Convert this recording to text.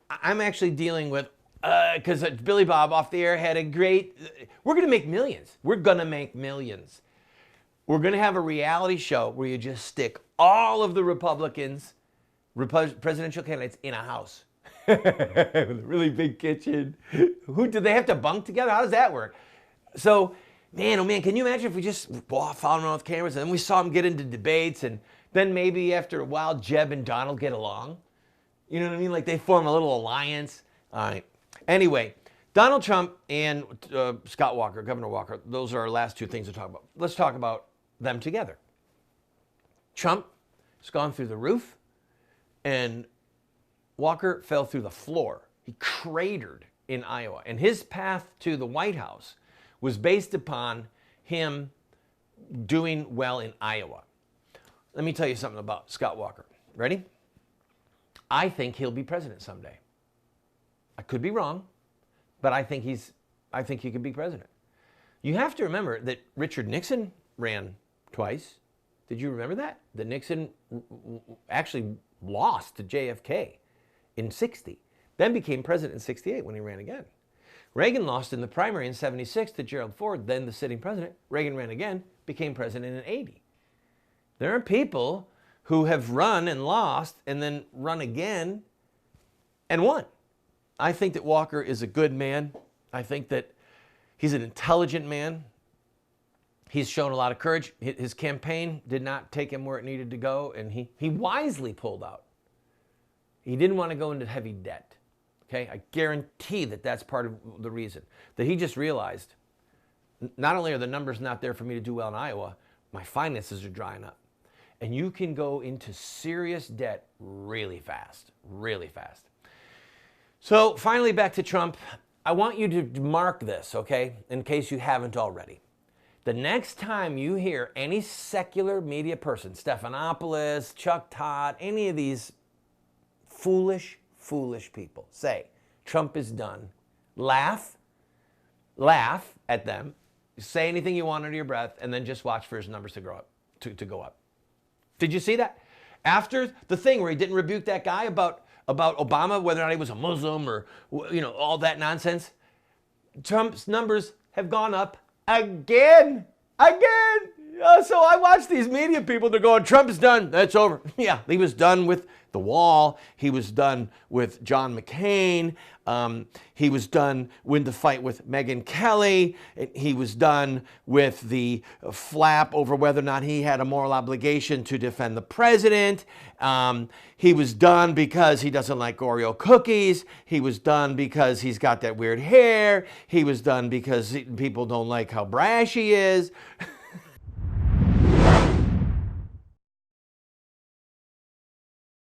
I'm actually dealing with, because Billy Bob off the air had a great, we're going to make millions. We're going to make millions. We're going to have a reality show where you just stick all of the Republicans, presidential candidates, in a house with a really big kitchen. Who do they have to bunk together? How does that work? So, man, oh man, can you imagine if we just followed around with cameras and then we saw them get into debates, and then maybe after a while Jeb and Donald get along? You know what I mean? Like they form a little alliance. All right. Anyway, Donald Trump and Scott Walker, Governor Walker, those are our last two things to talk about. Let's talk about them together. Trump has gone through the roof, and Walker fell through the floor. He cratered in Iowa. And his path to the White House was based upon him doing well in Iowa. Let me tell you something about Scott Walker. Ready? I think he'll be president someday. I could be wrong, but I think he could be president. You have to remember that Richard Nixon ran twice. Did you remember that? That Nixon actually lost to JFK in 60, then became president in 68 when he ran again. Reagan lost in the primary in 76 to Gerald Ford, then the sitting president. Reagan ran again, became president in 80. There are people who have run and lost and then run again and won. I think that Walker is a good man. I think that he's an intelligent man. He's shown a lot of courage. His campaign did not take him where it needed to go, and he wisely pulled out. He didn't want to go into heavy debt. Okay, I guarantee that that's part of the reason. That he just realized, not only are the numbers not there for me to do well in Iowa, my finances are drying up. And you can go into serious debt really fast, really fast. So finally, back to Trump. I want you to mark this, okay, in case you haven't already. The next time you hear any secular media person, Stephanopoulos, Chuck Todd, any of these foolish people say Trump is done, laugh at them, say anything you want under your breath, and then just watch for his numbers to grow up, to go up. Did you see that? After the thing where he didn't rebuke that guy about Obama, whether or not he was a Muslim or, you know, all that nonsense, Trump's numbers have gone up again. So I watch these media people, they're going, Trump's done, that's over. Yeah, he was done with the wall. He was done with John McCain. He was done with the fight with Megyn Kelly. He was done with the flap over whether or not he had a moral obligation to defend the president. He was done because he doesn't like Oreo cookies. He was done because he's got that weird hair. He was done because people don't like how brash he is.